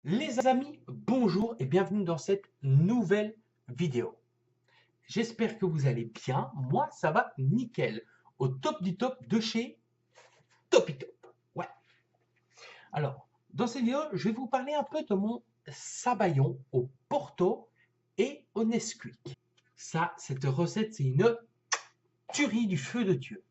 Les amis, bonjour et bienvenue dans cette nouvelle vidéo. J'espère que vous allez bien. Moi, ça va nickel. Au top du top de chez Topitop. Ouais. Alors, dans cette vidéo, je vais vous parler un peu de mon sabayon au Porto et au Nesquik. Ça, cette recette, c'est une tuerie du feu de Dieu.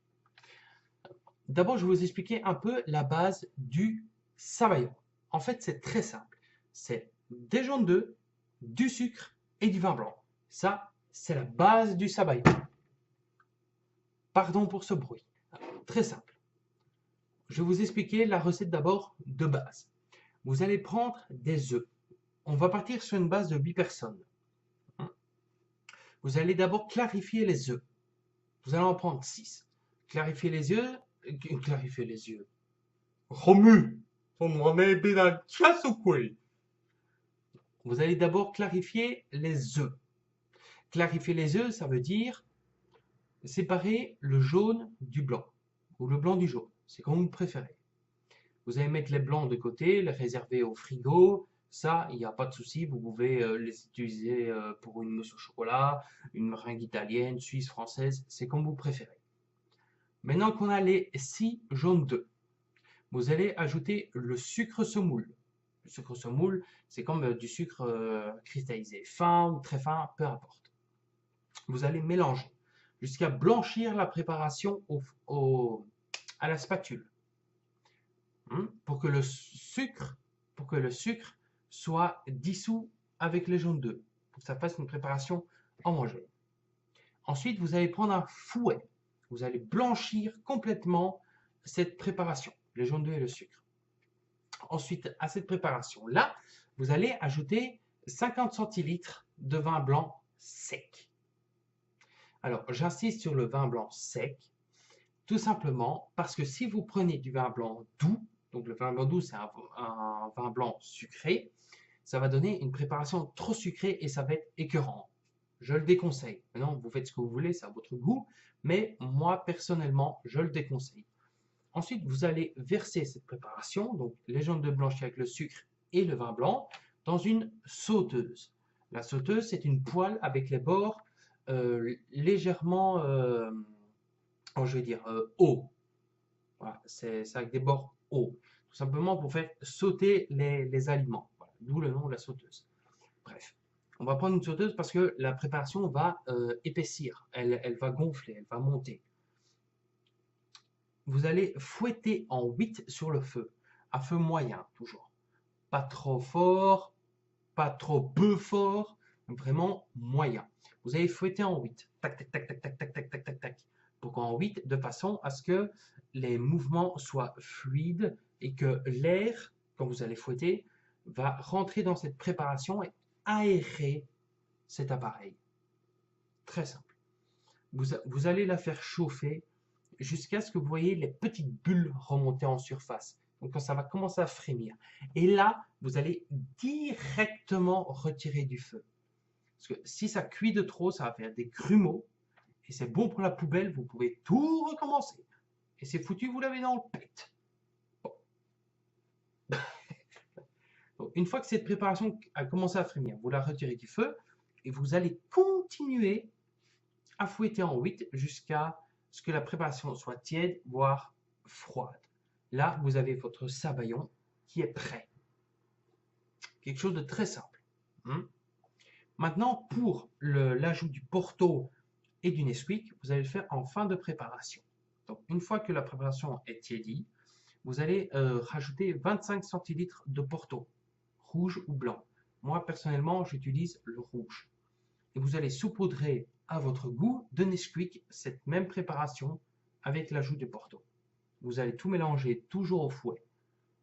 D'abord, je vais vous expliquer un peu la base du sabayon. En fait, c'est très simple. C'est des jaunes d'œufs, du sucre et du vin blanc. Ça, c'est la base du sabayon. Pardon pour ce bruit. Très simple. Je vais vous expliquer la recette d'abord de base. Vous allez prendre des œufs. On va partir sur une base de 8 personnes. Vous allez d'abord clarifier les œufs. Vous allez en prendre 6. Clarifier les œufs. Clarifier les œufs. Romu, on est bien dans le chasse ou quoi? Vous allez d'abord clarifier les œufs. Clarifier les œufs, ça veut dire séparer le jaune du blanc ou le blanc du jaune. C'est comme vous préférez. Vous allez mettre les blancs de côté, les réserver au frigo. Ça, il n'y a pas de souci. Vous pouvez les utiliser pour une mousse au chocolat, une meringue italienne, suisse, française. C'est comme vous préférez. Maintenant qu'on a les 6 jaunes d'œufs, vous allez ajouter le sucre semoule. Le sucre semoule, c'est comme du sucre cristallisé, fin ou très fin, peu importe. Vous allez mélanger jusqu'à blanchir la préparation à la spatule. Pour que le sucre soit dissous avec les jaunes d'œufs, pour que ça fasse une préparation homogène. Ensuite, vous allez prendre un fouet. Vous allez blanchir complètement cette préparation, les jaunes d'œufs et le sucre. Ensuite, à cette préparation-là, vous allez ajouter 50 centilitres de vin blanc sec. Alors, j'insiste sur le vin blanc sec, tout simplement parce que si vous prenez du vin blanc doux, donc le vin blanc doux, c'est un vin blanc sucré, ça va donner une préparation trop sucrée et ça va être écœurant. Je le déconseille. Maintenant, vous faites ce que vous voulez, c'est à votre goût, mais moi, personnellement, je le déconseille. Ensuite, vous allez verser cette préparation, donc les jaunes d'œufs blanchis avec le sucre et le vin blanc, dans une sauteuse. La sauteuse, c'est une poêle avec les bords légèrement, je vais dire, hauts. Voilà, c'est avec des bords hauts, tout simplement pour faire sauter les aliments. Voilà, d'où le nom de la sauteuse. Bref, on va prendre une sauteuse parce que la préparation va épaissir, elle va gonfler, elle va monter. Vous allez fouetter en 8 sur le feu, à feu moyen toujours. Pas trop fort, pas trop peu fort, vraiment moyen. Vous allez fouetter en 8, tac, tac, tac, tac, tac, tac, tac, tac, tac, tac. Pourquoi en 8? De façon à ce que les mouvements soient fluides et que l'air, quand vous allez fouetter, va rentrer dans cette préparation et aérer cet appareil. Très simple. Vous allez la faire chauffer jusqu'à ce que vous voyez les petites bulles remonter en surface. Donc quand ça va commencer à frémir. Et là, vous allez directement retirer du feu. Parce que si ça cuit de trop, ça va faire des grumeaux. Et c'est bon pour la poubelle, vous pouvez tout recommencer. Et c'est foutu, vous l'avez dans le pet. Bon. Donc, une fois que cette préparation a commencé à frémir, vous la retirez du feu et vous allez continuer à fouetter en 8 jusqu'à ce que la préparation soit tiède, voire froide. Là, vous avez votre sabayon qui est prêt. Quelque chose de très simple. Maintenant, pour l'ajout du Porto et du Nesquik, vous allez le faire en fin de préparation. Donc, une fois que la préparation est tiédie, vous allez rajouter 25 centilitres de Porto, rouge ou blanc. Moi, personnellement, j'utilise le rouge. Et vous allez saupoudrer à votre goût de Nesquik cette même préparation avec l'ajout de Porto. Vous allez tout mélanger toujours au fouet,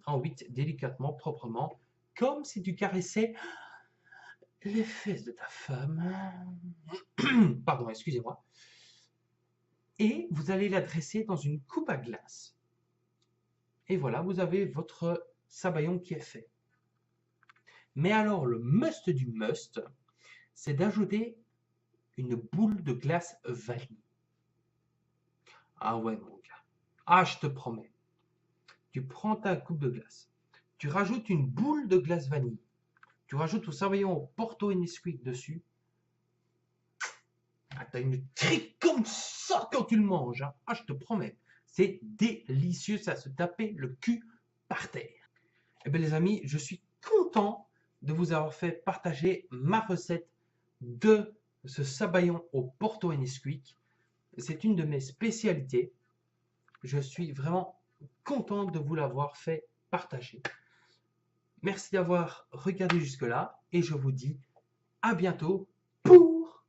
en 8 délicatement, proprement, comme si tu caressais les fesses de ta femme. Pardon, excusez-moi. Et vous allez la dresser dans une coupe à glace. Et voilà, vous avez votre sabayon qui est fait. Mais alors, le must du must, c'est d'ajouter une boule de glace vanille. Ah ouais, mon gars. Ah, je te promets. Tu prends ta coupe de glace, Tu rajoutes une boule de glace vanille. Tu rajoutes au sabayon au Porto et Nesquik dessus. Ah, t'as une trique comme ça quand tu le manges. Hein. Ah, je te promets. C'est délicieux, ça se taper le cul par terre. Eh bien les amis, je suis content de vous avoir fait partager ma recette de ce sabayon au Porto et Nesquik. C'est une de mes spécialités. Je suis vraiment content de vous l'avoir fait partager. Merci d'avoir regardé jusque-là et je vous dis à bientôt pour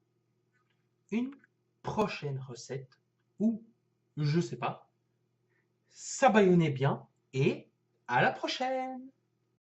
une prochaine recette ou je sais pas. Sabayonnez bien et à la prochaine!